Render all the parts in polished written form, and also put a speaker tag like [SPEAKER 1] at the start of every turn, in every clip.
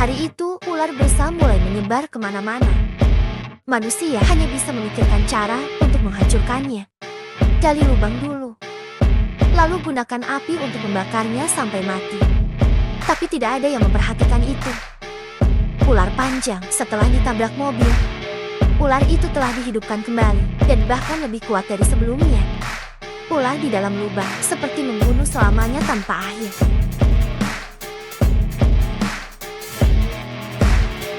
[SPEAKER 1] Hari itu, ular besar mulai menyebar kemana-mana. Manusia hanya bisa memikirkan cara untuk menghancurkannya. Gali lubang dulu, lalu gunakan api untuk membakarnya sampai mati. Tapi tidak ada yang memperhatikan itu. Ular panjang setelah ditabrak mobil. Ular itu telah dihidupkan kembali dan bahkan lebih kuat dari sebelumnya. Ular di dalam lubang seperti membunuh selamanya tanpa akhir.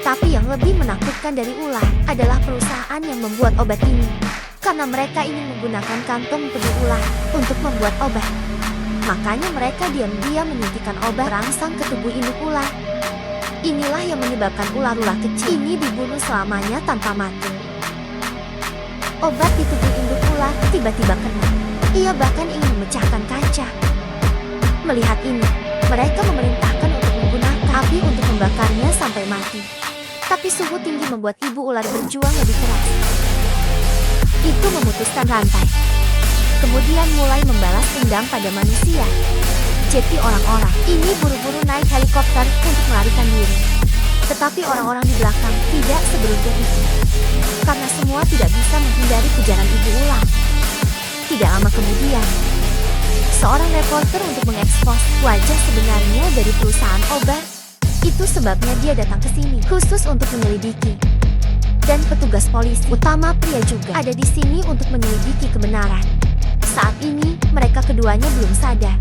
[SPEAKER 1] Tapi yang lebih menakutkan dari ular adalah perusahaan yang membuat obat ini. Karena mereka ingin menggunakan kantong penuh ular untuk membuat obat. Makanya mereka diam-diam menyuntikkan obat rangsang ke tubuh induk ular. Inilah yang menyebabkan ular-ular kecil ini dibunuh selamanya tanpa mati. Obat di tubuh induk ular tiba-tiba kena. Ia bahkan ingin memecahkan kaca. Melihat ini, mereka memerintahkan untuk menggunakan api untuk membakarnya sampai mati. Tapi suhu tinggi membuat ibu ular berjuang lebih keras. Itu memutuskan rantai. Kemudian mulai membalas dendam pada manusia. Jadi orang-orang ini buru-buru naik helikopter untuk melarikan diri. Tetapi orang-orang di belakang tidak seberuntung itu. Karena semua tidak bisa menghindari kejaran ibu ular. Tidak lama kemudian, seorang reporter untuk mengekspos wajah sebenarnya dari perusahaan obat. Itu sebabnya dia datang ke sini khusus untuk menyelidiki. Dan petugas polisi utama pria juga ada di sini untuk menyelidiki kebenaran. Saat ini, mereka keduanya belum sadar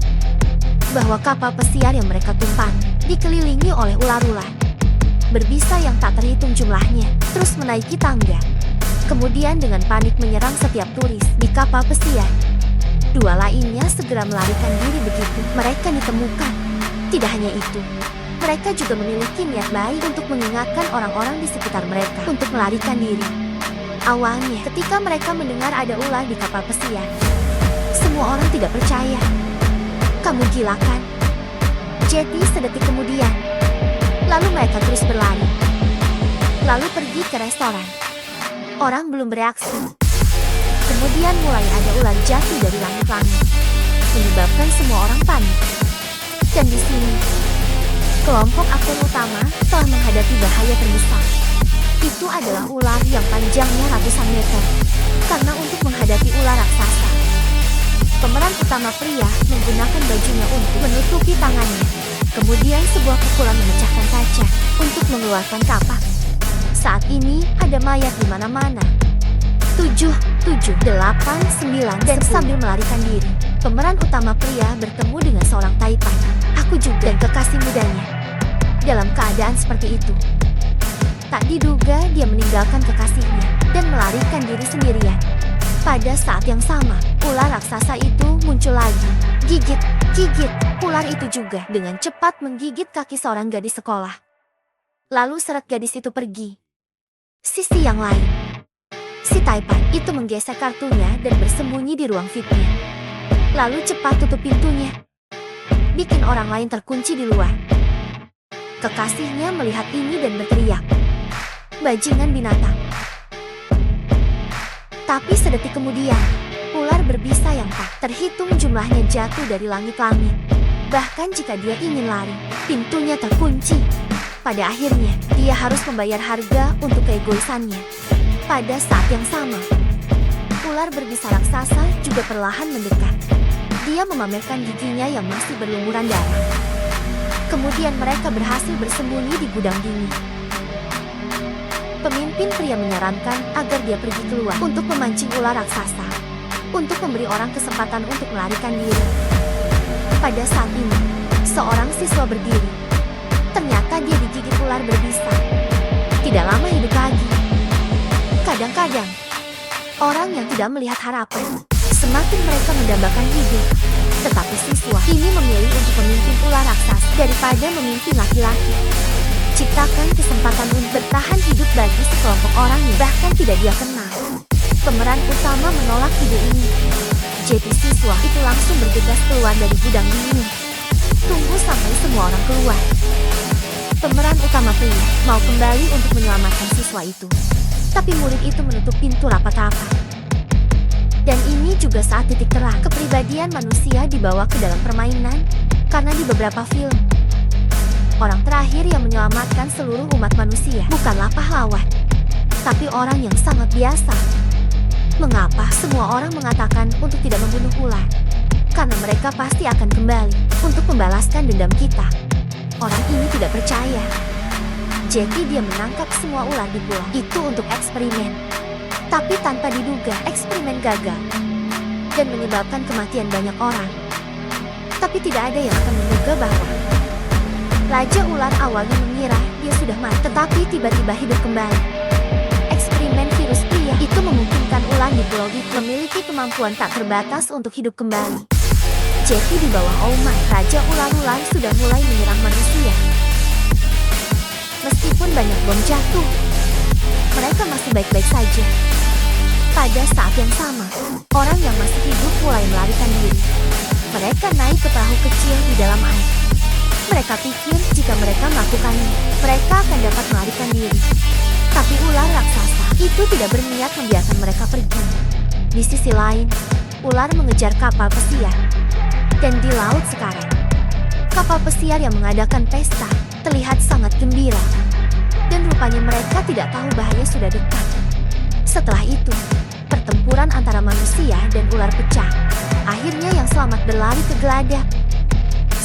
[SPEAKER 1] bahwa kapal pesiar yang mereka tumpangi dikelilingi oleh ular-ular berbisa yang tak terhitung jumlahnya, terus menaiki tangga. Kemudian dengan panik menyerang setiap turis di kapal pesiar. Dua lainnya segera melarikan diri begitu mereka ditemukan. Tidak hanya itu, mereka juga memiliki niat baik untuk mengingatkan orang-orang di sekitar mereka untuk melarikan diri. Awalnya, ketika mereka mendengar ada ular di kapal pesiar, semua orang tidak percaya. Kamu gila kan? Jadi sedetik kemudian, lalu mereka terus berlari. Lalu pergi ke restoran. Orang belum bereaksi. Kemudian mulai ada ular jatuh dari langit-langit, menyebabkan semua orang panik. Dan di sini, kelompok aktor utama telah menghadapi bahaya terbesar. Itu adalah ular yang panjangnya ratusan meter. Karena untuk menghadapi ular raksasa, pemeran utama pria menggunakan bajunya untuk menutupi tangannya. Kemudian sebuah pukulan memecahkan kaca untuk mengeluarkan kapak. Saat ini ada mayat di mana-mana. 7, 8, 9, dan sambil melarikan diri, pemeran utama pria bertemu dengan seorang taipan. Aku juga dan kekasih mudanya. Dalam keadaan seperti itu, tak diduga dia meninggalkan kekasihnya dan melarikan diri sendirian. Pada saat yang sama, ular raksasa itu muncul lagi. Gigit. Ular itu juga dengan cepat menggigit kaki seorang gadis sekolah. Lalu seret gadis itu pergi. Sisi yang lain, si taipan itu menggesek kartunya dan bersembunyi di ruang VIP-nya. Lalu cepat tutup pintunya, bikin orang lain terkunci di luar. Kekasihnya melihat ini dan berteriak, "Bajingan binatang!" Tapi sedetik kemudian, ular berbisa yang tak terhitung jumlahnya jatuh dari langit-langit. Bahkan jika dia ingin lari, pintunya terkunci. Pada akhirnya, dia harus membayar harga untuk keegoisannya. Pada saat yang sama, ular berbisa raksasa juga perlahan mendekat. Dia memamerkan giginya yang masih berlumuran darah. Kemudian mereka berhasil bersembunyi di gudang dingin. Pemimpin pria menyarankan agar dia pergi keluar untuk memancing ular raksasa, untuk memberi orang kesempatan untuk melarikan diri. Pada saat ini, seorang siswa berdiri. Ternyata dia digigit ular berbisa. Tidak lama hidup lagi. Kadang-kadang, orang yang tidak melihat harapan, semakin mereka mendambakan hidup. Tetapi siswa ini memilih untuk memimpin ular raksasa daripada memimpin laki-laki. Ciptakan kesempatan untuk bertahan hidup bagi sekelompok orang yang bahkan tidak dia kenal. Pemeran utama menolak ide ini. Jadi siswa itu langsung bergegas keluar dari gudang dingin. Tunggu sampai semua orang keluar. Pemeran utama pria mau kembali untuk menyelamatkan siswa itu. Tapi murid itu menutup pintu rapat-rapat. Dan ini juga saat titik terang kepribadian manusia dibawa ke dalam permainan. Karena di beberapa film, Orang terakhir yang menyelamatkan seluruh umat manusia bukanlah pahlawan, tapi orang yang sangat biasa. Mengapa semua orang mengatakan untuk tidak membunuh ular? Karena mereka pasti akan kembali untuk membalaskan dendam kita. Orang ini tidak percaya. Jadi dia menangkap semua ular di pulau itu untuk eksperimen. Tapi tanpa diduga, eksperimen gagal dan menyebabkan kematian banyak orang. Tapi tidak ada yang akan menduga bahwa Raja Ular awalnya mengira dia sudah mati, tetapi tiba-tiba hidup kembali. Eksperimen virus pria itu memungkinkan ular di pulau itu memiliki kemampuan tak terbatas untuk hidup kembali. Jadi di bawah Oman, Raja Ular-ular sudah mulai menyerang manusia. Meskipun banyak bom jatuh, mereka masih baik-baik saja. Pada saat yang sama, orang yang masih hidup mulai melarikan diri. Mereka naik ke perahu kecil di dalam air. Mereka pikir jika mereka melakukannya, mereka akan dapat melarikan diri. Tapi ular raksasa itu tidak berniat membiarkan mereka pergi. Di sisi lain, ular mengejar kapal pesiar. Dan di laut sekarang, kapal pesiar yang mengadakan pesta terlihat sangat gembira. Dan rupanya mereka tidak tahu bahaya sudah dekat. Setelah itu, pertempuran antara manusia dan ular pecah. Akhirnya yang selamat berlari ke geladak.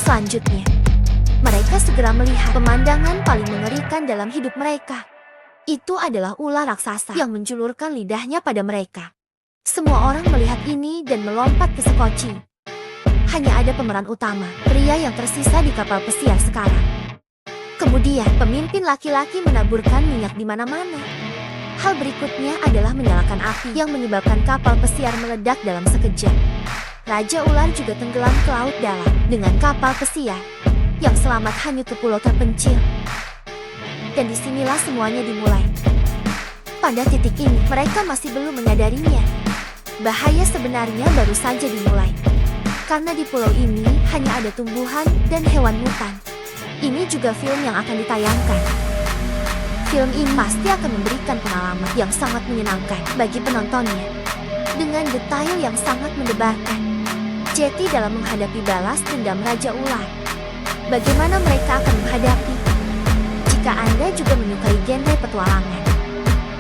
[SPEAKER 1] Selanjutnya, mereka segera melihat pemandangan paling mengerikan dalam hidup mereka. Itu adalah ular raksasa yang menjulurkan lidahnya pada mereka. Semua orang melihat ini dan melompat ke sekoci. Hanya ada pemeran utama, pria yang tersisa di kapal pesiar sekarang. Kemudian, pemimpin laki-laki menaburkan minyak di mana-mana. Hal berikutnya adalah menyalakan api yang menyebabkan kapal pesiar meledak dalam sekejap. Raja Ular juga tenggelam ke laut dalam dengan kapal pesiar yang selamat hanyut ke pulau terpencil. Dan disinilah semuanya dimulai. Pada titik ini, mereka masih belum menyadarinya. Bahaya sebenarnya baru saja dimulai. Karena di pulau ini hanya ada tumbuhan dan hewan hutan. Ini juga film yang akan ditayangkan. Film ini pasti akan memberikan pengalaman yang sangat menyenangkan bagi penontonnya. Dengan detail yang sangat mendebarkan. Jadi dalam menghadapi balas dendam Raja Ular, bagaimana mereka akan menghadapi? Jika Anda juga menyukai genre petualangan,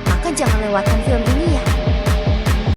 [SPEAKER 1] maka jangan lewatkan film ini ya.